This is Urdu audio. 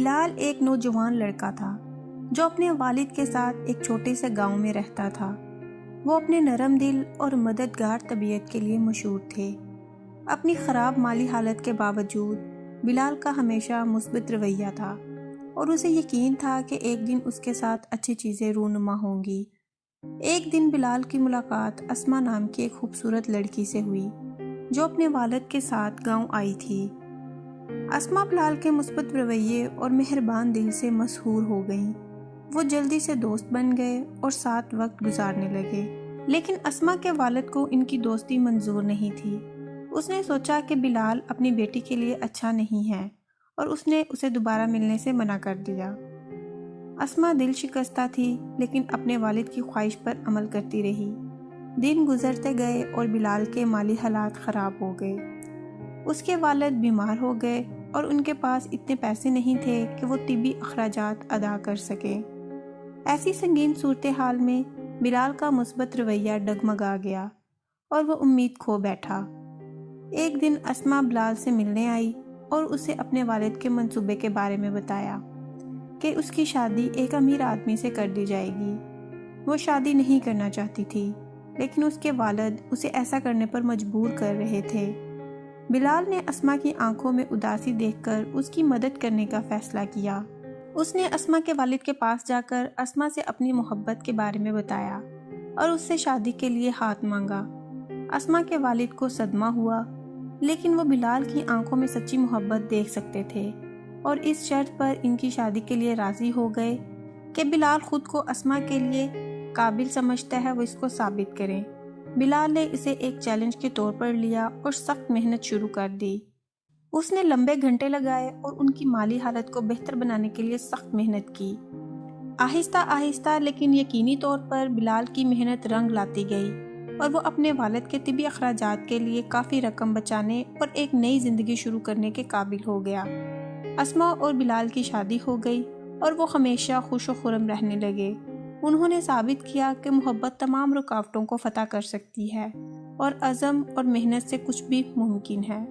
بلال ایک نوجوان لڑکا تھا جو اپنے والد کے ساتھ ایک چھوٹے سے گاؤں میں رہتا تھا۔ وہ اپنے نرم دل اور مددگار طبیعت کے لیے مشہور تھے۔ اپنی خراب مالی حالت کے باوجود بلال کا ہمیشہ مثبت رویہ تھا اور اسے یقین تھا کہ ایک دن اس کے ساتھ اچھی چیزیں رونما ہوں گی۔ ایک دن بلال کی ملاقات اسما نام کی ایک خوبصورت لڑکی سے ہوئی جو اپنے والد کے ساتھ گاؤں آئی تھی۔ اسما بلال کے مثبت رویے اور مہربان دل سے مسحور ہو گئیں۔ وہ جلدی سے دوست بن گئے اور ساتھ وقت گزارنے لگے، لیکن اسما کے والد کو ان کی دوستی منظور نہیں تھی۔ اس نے سوچا کہ بلال اپنی بیٹی کے لیے اچھا نہیں ہے اور اس نے اسے دوبارہ ملنے سے منع کر دیا۔ اسما دل شکستہ تھی لیکن اپنے والد کی خواہش پر عمل کرتی رہی۔ دن گزرتے گئے اور بلال کے مالی حالات خراب ہو گئے۔ اس کے والد بیمار ہو گئے اور ان کے پاس اتنے پیسے نہیں تھے کہ وہ طبی اخراجات ادا کر سکیں۔ ایسی سنگین صورتحال میں بلال کا مثبت رویہ ڈگمگا گیا اور وہ امید کھو بیٹھا۔ ایک دن اسما بلال سے ملنے آئی اور اسے اپنے والد کے منصوبے کے بارے میں بتایا کہ اس کی شادی ایک امیر آدمی سے کر دی جائے گی۔ وہ شادی نہیں کرنا چاہتی تھی لیکن اس کے والد اسے ایسا کرنے پر مجبور کر رہے تھے۔ بلال نے اسما کی آنکھوں میں اداسی دیکھ کر اس کی مدد کرنے کا فیصلہ کیا۔ اس نے اسما کے والد کے پاس جا کر اسما سے اپنی محبت کے بارے میں بتایا اور اس سے شادی کے لیے ہاتھ مانگا۔ اسما کے والد کو صدمہ ہوا لیکن وہ بلال کی آنکھوں میں سچی محبت دیکھ سکتے تھے اور اس شرط پر ان کی شادی کے لیے راضی ہو گئے کہ بلال خود کو اسما کے لیے قابل سمجھتا ہے وہ اس کو ثابت کریں۔ بلال نے اسے ایک چیلنج کے طور پر لیا اور سخت محنت شروع کر دی۔ اس نے لمبے گھنٹے لگائے اور ان کی مالی حالت کو بہتر بنانے کے لیے سخت محنت کی۔ آہستہ آہستہ لیکن یقینی طور پر بلال کی محنت رنگ لاتی گئی اور وہ اپنے والد کے طبی اخراجات کے لیے کافی رقم بچانے اور ایک نئی زندگی شروع کرنے کے قابل ہو گیا۔ اسما اور بلال کی شادی ہو گئی اور وہ ہمیشہ خوش و خرم رہنے لگے۔ انہوں نے ثابت کیا کہ محبت تمام رکاوٹوں کو فتح کر سکتی ہے اور عزم اور محنت سے کچھ بھی ممکن ہے۔